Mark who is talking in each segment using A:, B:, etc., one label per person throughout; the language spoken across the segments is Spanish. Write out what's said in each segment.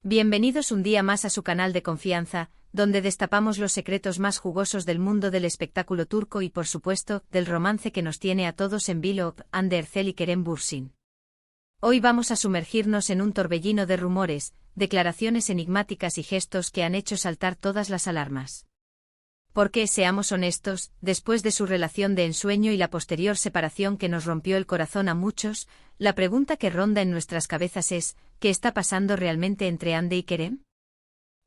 A: Bienvenidos un día más a su canal de confianza, donde destapamos los secretos más jugosos del mundo del espectáculo turco y por supuesto, del romance que nos tiene a todos en vilo, Hande Erçel y Kerem Bürsin. Hoy vamos a sumergirnos en un torbellino de rumores, declaraciones enigmáticas y gestos que han hecho saltar todas las alarmas. Porque, seamos honestos, después de su relación de ensueño y la posterior separación que nos rompió el corazón a muchos, la pregunta que ronda en nuestras cabezas es, ¿qué está pasando realmente entre Hande y Kerem?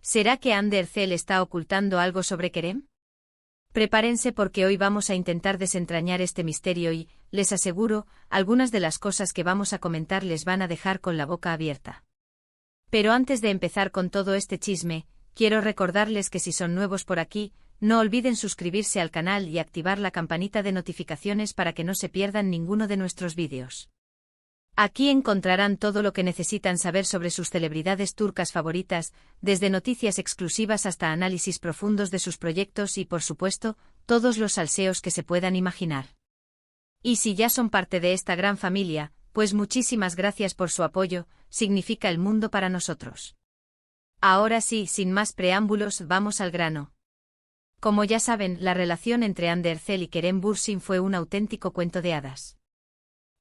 A: ¿Será que Hande Erçel está ocultando algo sobre Kerem? Prepárense porque hoy vamos a intentar desentrañar este misterio y, les aseguro, algunas de las cosas que vamos a comentar les van a dejar con la boca abierta. Pero antes de empezar con todo este chisme, quiero recordarles que si son nuevos por aquí, no olviden suscribirse al canal y activar la campanita de notificaciones para que no se pierdan ninguno de nuestros vídeos. Aquí encontrarán todo lo que necesitan saber sobre sus celebridades turcas favoritas, desde noticias exclusivas hasta análisis profundos de sus proyectos y, por supuesto, todos los salseos que se puedan imaginar. Y si ya son parte de esta gran familia, pues muchísimas gracias por su apoyo, significa el mundo para nosotros. Ahora sí, sin más preámbulos, vamos al grano. Como ya saben, la relación entre Hande Erçel y Kerem Bürsin fue un auténtico cuento de hadas.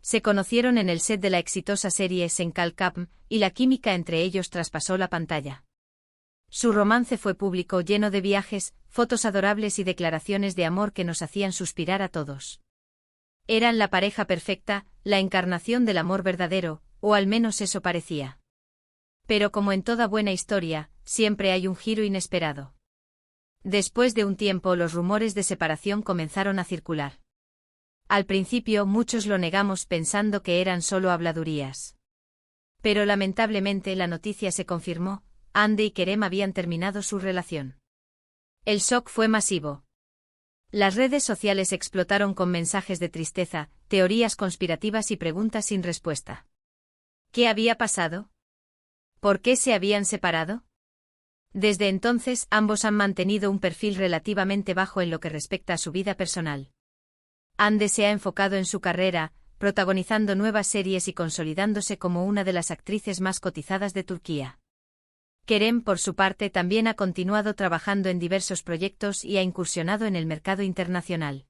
A: Se conocieron en el set de la exitosa serie Sen Kalkapm, y la química entre ellos traspasó la pantalla. Su romance fue público, lleno de viajes, fotos adorables y declaraciones de amor que nos hacían suspirar a todos. Eran la pareja perfecta, la encarnación del amor verdadero, o al menos eso parecía. Pero como en toda buena historia, siempre hay un giro inesperado. Después de un tiempo los rumores de separación comenzaron a circular. Al principio muchos lo negamos pensando que eran solo habladurías. Pero lamentablemente la noticia se confirmó, Hande y Kerem habían terminado su relación. El shock fue masivo. Las redes sociales explotaron con mensajes de tristeza, teorías conspirativas y preguntas sin respuesta. ¿Qué había pasado? ¿Por qué se habían separado? Desde entonces, ambos han mantenido un perfil relativamente bajo en lo que respecta a su vida personal. Hande se ha enfocado en su carrera, protagonizando nuevas series y consolidándose como una de las actrices más cotizadas de Turquía. Kerem, por su parte, también ha continuado trabajando en diversos proyectos y ha incursionado en el mercado internacional.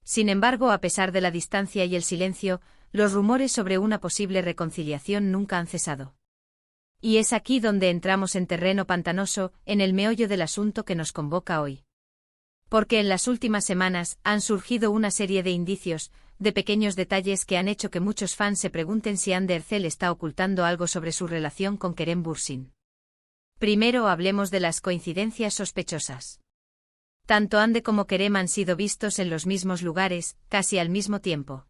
A: Sin embargo, a pesar de la distancia y el silencio, los rumores sobre una posible reconciliación nunca han cesado. Y es aquí donde entramos en terreno pantanoso, en el meollo del asunto que nos convoca hoy. Porque en las últimas semanas han surgido una serie de indicios, de pequeños detalles que han hecho que muchos fans se pregunten si Hande Erçel está ocultando algo sobre su relación con Kerem Bürsin. Primero hablemos de las coincidencias sospechosas. Tanto Hande como Kerem han sido vistos en los mismos lugares, casi al mismo tiempo.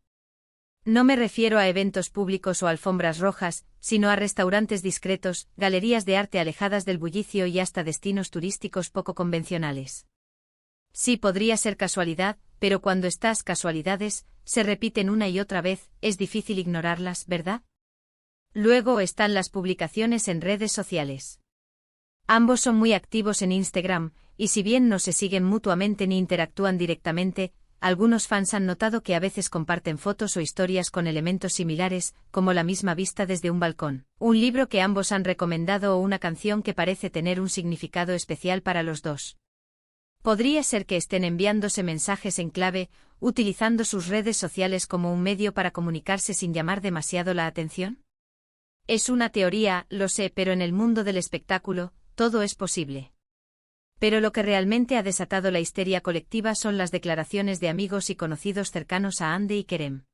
A: No me refiero a eventos públicos o alfombras rojas, sino a restaurantes discretos, galerías de arte alejadas del bullicio y hasta destinos turísticos poco convencionales. Sí, podría ser casualidad, pero cuando estas casualidades se repiten una y otra vez, es difícil ignorarlas, ¿verdad? Luego están las publicaciones en redes sociales. Ambos son muy activos en Instagram, y si bien no se siguen mutuamente ni interactúan directamente, algunos fans han notado que a veces comparten fotos o historias con elementos similares, como la misma vista desde un balcón, un libro que ambos han recomendado o una canción que parece tener un significado especial para los dos. ¿Podría ser que estén enviándose mensajes en clave, utilizando sus redes sociales como un medio para comunicarse sin llamar demasiado la atención? Es una teoría, lo sé, pero en el mundo del espectáculo, todo es posible. Pero lo que realmente ha desatado la histeria colectiva son las declaraciones de amigos y conocidos cercanos a Hande y Kerem.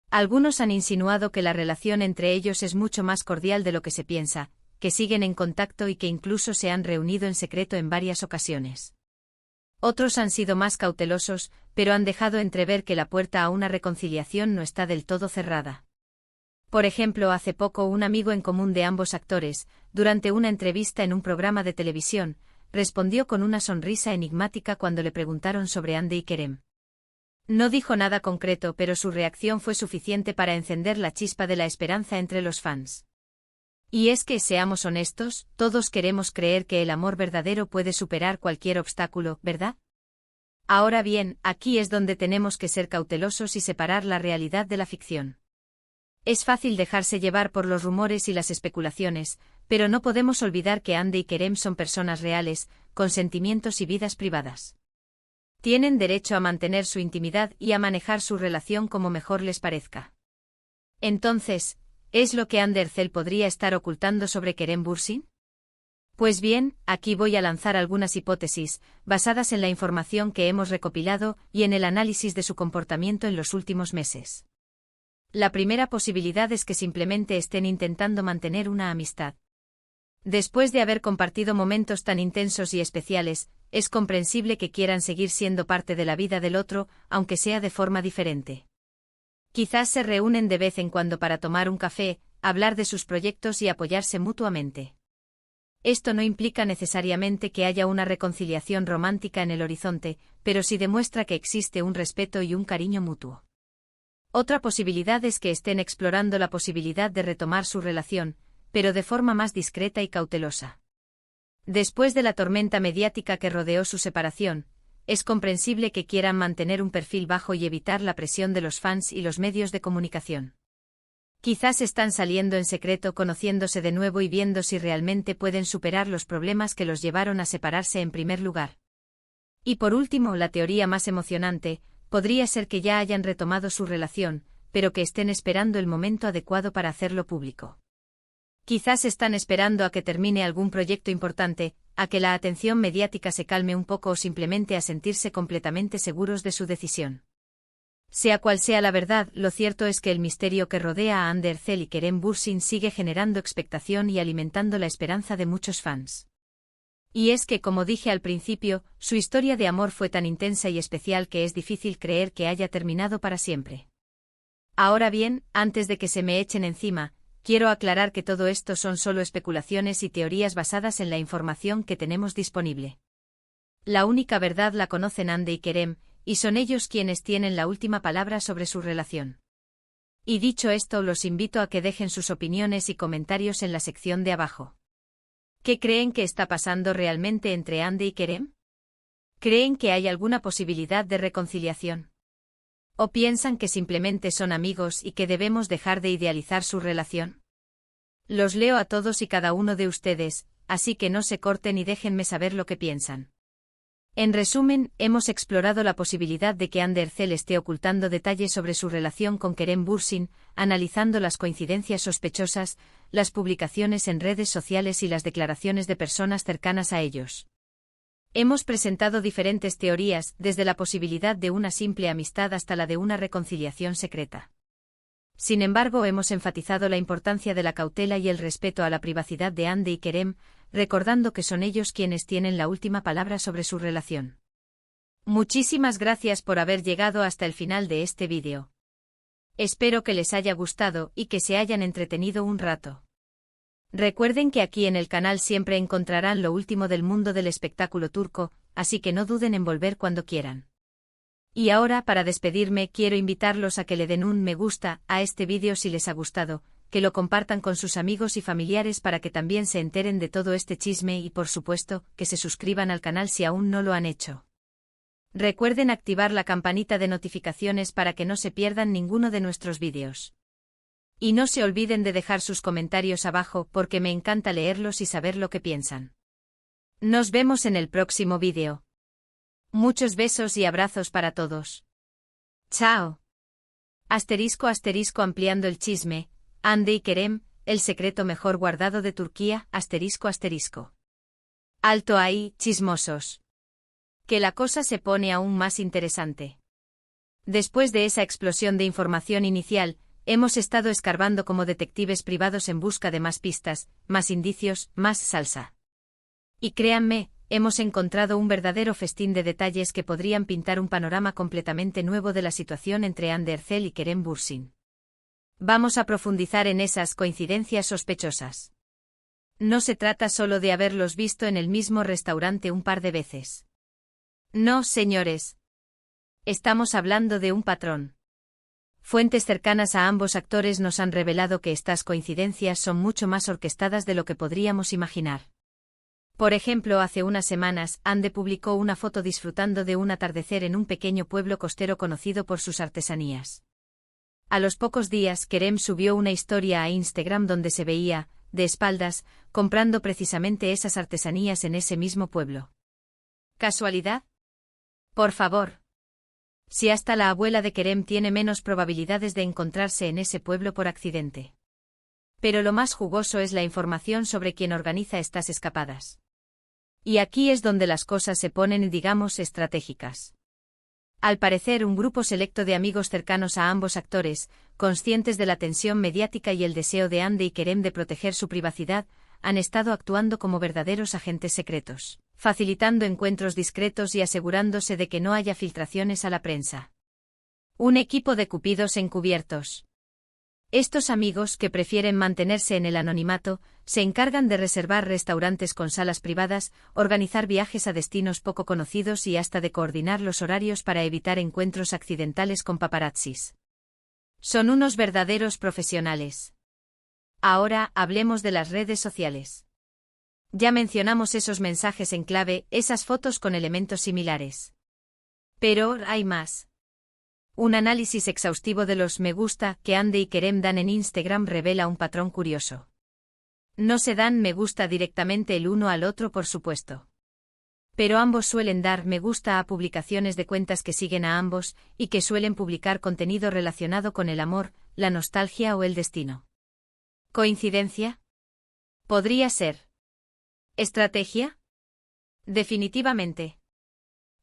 A: Algunos han insinuado que la relación entre ellos es mucho más cordial de lo que se piensa, que siguen en contacto y que incluso se han reunido en secreto en varias ocasiones. Otros han sido más cautelosos, pero han dejado entrever que la puerta a una reconciliación no está del todo cerrada. Por ejemplo, hace poco un amigo en común de ambos actores, durante una entrevista en un programa de televisión, respondió con una sonrisa enigmática cuando le preguntaron sobre Hande y Kerem. No dijo nada concreto, pero su reacción fue suficiente para encender la chispa de la esperanza entre los fans. Y es que, seamos honestos, todos queremos creer que el amor verdadero puede superar cualquier obstáculo, ¿verdad? Ahora bien, aquí es donde tenemos que ser cautelosos y separar la realidad de la ficción. Es fácil dejarse llevar por los rumores y las especulaciones, Pero no podemos olvidar que Ande y Kerem son personas reales, con sentimientos y vidas privadas. Tienen derecho a mantener su intimidad y a manejar su relación como mejor les parezca. Entonces, ¿es lo que Hande Erçel podría estar ocultando sobre Kerem Bürsin? Pues bien, aquí voy a lanzar algunas hipótesis, basadas en la información que hemos recopilado y en el análisis de su comportamiento en los últimos meses. La primera posibilidad es que simplemente estén intentando mantener una amistad. Después de haber compartido momentos tan intensos y especiales, es comprensible que quieran seguir siendo parte de la vida del otro, aunque sea de forma diferente. Quizás se reúnen de vez en cuando para tomar un café, hablar de sus proyectos y apoyarse mutuamente. Esto no implica necesariamente que haya una reconciliación romántica en el horizonte, pero sí demuestra que existe un respeto y un cariño mutuo. Otra posibilidad es que estén explorando la posibilidad de retomar su relación, pero de forma más discreta y cautelosa. Después de la tormenta mediática que rodeó su separación, es comprensible que quieran mantener un perfil bajo y evitar la presión de los fans y los medios de comunicación. Quizás están saliendo en secreto, conociéndose de nuevo y viendo si realmente pueden superar los problemas que los llevaron a separarse en primer lugar. Y por último, la teoría más emocionante, podría ser que ya hayan retomado su relación, pero que estén esperando el momento adecuado para hacerlo público. Quizás están esperando a que termine algún proyecto importante, a que la atención mediática se calme un poco o simplemente a sentirse completamente seguros de su decisión. Sea cual sea la verdad, lo cierto es que el misterio que rodea a Hande Erçel y Kerem Bürsin sigue generando expectación y alimentando la esperanza de muchos fans. Y es que, como dije al principio, su historia de amor fue tan intensa y especial que es difícil creer que haya terminado para siempre. Ahora bien, antes de que se me echen encima, quiero aclarar que todo esto son solo especulaciones y teorías basadas en la información que tenemos disponible. La única verdad la conocen Hande y Kerem, y son ellos quienes tienen la última palabra sobre su relación. Y dicho esto, los invito a que dejen sus opiniones y comentarios en la sección de abajo. ¿Qué creen que está pasando realmente entre Hande y Kerem? ¿Creen que hay alguna posibilidad de reconciliación? ¿O piensan que simplemente son amigos y que debemos dejar de idealizar su relación? Los leo a todos y cada uno de ustedes, así que no se corten y déjenme saber lo que piensan. En resumen, hemos explorado la posibilidad de que Hande Erçel esté ocultando detalles sobre su relación con Kerem Bürsin, analizando las coincidencias sospechosas, las publicaciones en redes sociales y las declaraciones de personas cercanas a ellos. Hemos presentado diferentes teorías, desde la posibilidad de una simple amistad hasta la de una reconciliación secreta. Sin embargo, hemos enfatizado la importancia de la cautela y el respeto a la privacidad de Hande y Kerem, recordando que son ellos quienes tienen la última palabra sobre su relación. Muchísimas gracias por haber llegado hasta el final de este vídeo. Espero que les haya gustado y que se hayan entretenido un rato. Recuerden que aquí en el canal siempre encontrarán lo último del mundo del espectáculo turco, así que no duden en volver cuando quieran. Y ahora, para despedirme, quiero invitarlos a que le den un me gusta a este vídeo si les ha gustado, que lo compartan con sus amigos y familiares para que también se enteren de todo este chisme y, por supuesto, que se suscriban al canal si aún no lo han hecho. Recuerden activar la campanita de notificaciones para que no se pierdan ninguno de nuestros vídeos. Y no se olviden de dejar sus comentarios abajo porque me encanta leerlos y saber lo que piensan. Nos vemos en el próximo vídeo. Muchos besos y abrazos para todos. ¡Chao! *** ampliando el chisme, Hande y Kerem, el secreto mejor guardado de Turquía, ***. Alto ahí, chismosos. Que la cosa se pone aún más interesante. Después de esa explosión de información inicial, hemos estado escarbando como detectives privados en busca de más pistas, más indicios, más salsa. Y créanme, hemos encontrado un verdadero festín de detalles que podrían pintar un panorama completamente nuevo de la situación entre Hande Erçel y Kerem Bürsin. Vamos a profundizar en esas coincidencias sospechosas. No se trata solo de haberlos visto en el mismo restaurante un par de veces. No, señores. Estamos hablando de un patrón. Fuentes cercanas a ambos actores nos han revelado que estas coincidencias son mucho más orquestadas de lo que podríamos imaginar. Por ejemplo, hace unas semanas, Hande publicó una foto disfrutando de un atardecer en un pequeño pueblo costero conocido por sus artesanías. A los pocos días, Kerem subió una historia a Instagram donde se veía, de espaldas, comprando precisamente esas artesanías en ese mismo pueblo. ¿Casualidad? Por favor. Si hasta la abuela de Kerem tiene menos probabilidades de encontrarse en ese pueblo por accidente. Pero lo más jugoso es la información sobre quién organiza estas escapadas. Y aquí es donde las cosas se ponen, digamos, estratégicas. Al parecer, un grupo selecto de amigos cercanos a ambos actores, conscientes de la tensión mediática y el deseo de Hande y Kerem de proteger su privacidad, han estado actuando como verdaderos agentes secretos, facilitando encuentros discretos y asegurándose de que no haya filtraciones a la prensa. Un equipo de cupidos encubiertos. Estos amigos, que prefieren mantenerse en el anonimato, se encargan de reservar restaurantes con salas privadas, organizar viajes a destinos poco conocidos y hasta de coordinar los horarios para evitar encuentros accidentales con paparazzis. Son unos verdaderos profesionales. Ahora, hablemos de las redes sociales. Ya mencionamos esos mensajes en clave, esas fotos con elementos similares. Pero hay más. Un análisis exhaustivo de los me gusta que Hande y Kerem dan en Instagram revela un patrón curioso. No se dan me gusta directamente el uno al otro, por supuesto. Pero ambos suelen dar me gusta a publicaciones de cuentas que siguen a ambos y que suelen publicar contenido relacionado con el amor, la nostalgia o el destino. ¿Coincidencia? Podría ser. ¿Estrategia? Definitivamente.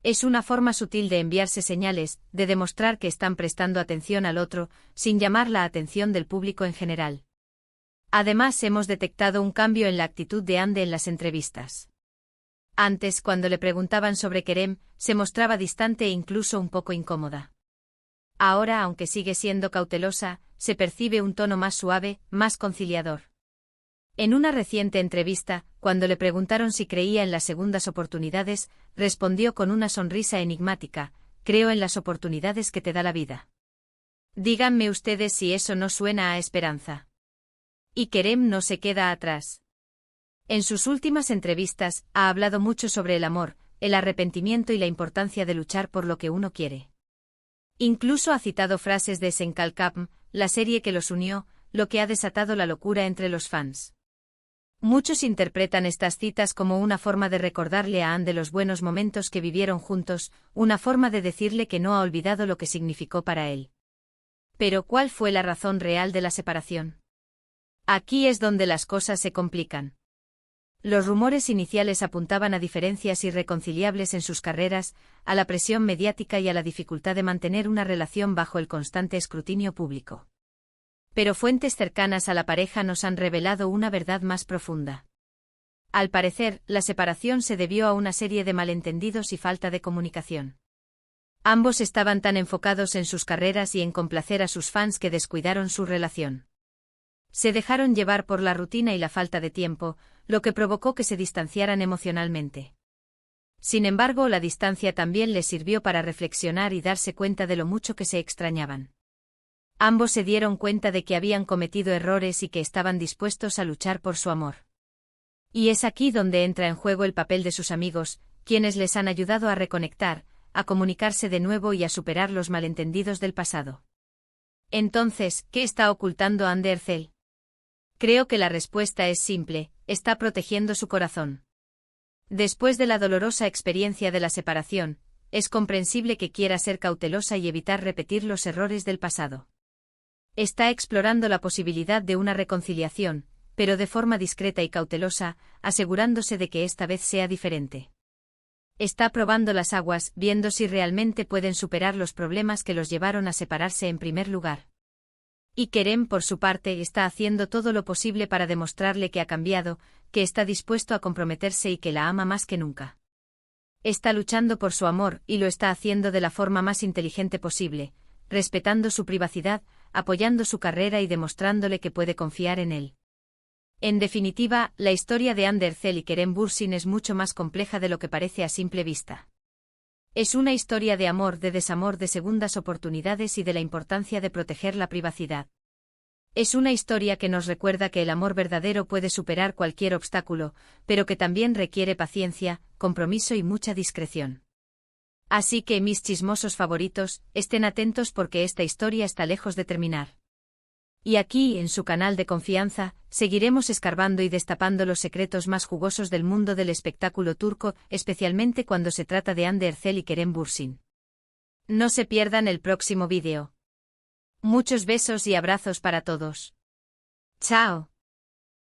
A: Es una forma sutil de enviarse señales, de demostrar que están prestando atención al otro, sin llamar la atención del público en general. Además, hemos detectado un cambio en la actitud de Hande en las entrevistas. Antes, cuando le preguntaban sobre Kerem, se mostraba distante e incluso un poco incómoda. Ahora, aunque sigue siendo cautelosa, se percibe un tono más suave, más conciliador. En una reciente entrevista, cuando le preguntaron si creía en las segundas oportunidades, respondió con una sonrisa enigmática: creo en las oportunidades que te da la vida. Díganme ustedes si eso no suena a esperanza. Y Kerem no se queda atrás. En sus últimas entrevistas, ha hablado mucho sobre el amor, el arrepentimiento y la importancia de luchar por lo que uno quiere. Incluso ha citado frases de Senkalkapm, la serie que los unió, lo que ha desatado la locura entre los fans. Muchos interpretan estas citas como una forma de recordarle a Hande los buenos momentos que vivieron juntos, una forma de decirle que no ha olvidado lo que significó para él. Pero ¿cuál fue la razón real de la separación? Aquí es donde las cosas se complican. Los rumores iniciales apuntaban a diferencias irreconciliables en sus carreras, a la presión mediática y a la dificultad de mantener una relación bajo el constante escrutinio público. Pero fuentes cercanas a la pareja nos han revelado una verdad más profunda. Al parecer, la separación se debió a una serie de malentendidos y falta de comunicación. Ambos estaban tan enfocados en sus carreras y en complacer a sus fans que descuidaron su relación. Se dejaron llevar por la rutina y la falta de tiempo, lo que provocó que se distanciaran emocionalmente. Sin embargo, la distancia también les sirvió para reflexionar y darse cuenta de lo mucho que se extrañaban. Ambos se dieron cuenta de que habían cometido errores y que estaban dispuestos a luchar por su amor. Y es aquí donde entra en juego el papel de sus amigos, quienes les han ayudado a reconectar, a comunicarse de nuevo y a superar los malentendidos del pasado. Entonces, ¿qué está ocultando Hande Erçel? Creo que la respuesta es simple: está protegiendo su corazón. Después de la dolorosa experiencia de la separación, es comprensible que quiera ser cautelosa y evitar repetir los errores del pasado. Está explorando la posibilidad de una reconciliación, pero de forma discreta y cautelosa, asegurándose de que esta vez sea diferente. Está probando las aguas, viendo si realmente pueden superar los problemas que los llevaron a separarse en primer lugar. Y Kerem, por su parte, está haciendo todo lo posible para demostrarle que ha cambiado, que está dispuesto a comprometerse y que la ama más que nunca. Está luchando por su amor y lo está haciendo de la forma más inteligente posible, respetando su privacidad, apoyando su carrera y demostrándole que puede confiar en él. En definitiva, la historia de Hande Erçel y Kerem Bürsin es mucho más compleja de lo que parece a simple vista. Es una historia de amor, de desamor, de segundas oportunidades y de la importancia de proteger la privacidad. Es una historia que nos recuerda que el amor verdadero puede superar cualquier obstáculo, pero que también requiere paciencia, compromiso y mucha discreción. Así que, mis chismosos favoritos, estén atentos porque esta historia está lejos de terminar. Y aquí, en su canal de confianza, seguiremos escarbando y destapando los secretos más jugosos del mundo del espectáculo turco, especialmente cuando se trata de Hande Erçel y Kerem Bürsin. No se pierdan el próximo vídeo. Muchos besos y abrazos para todos. ¡Chao!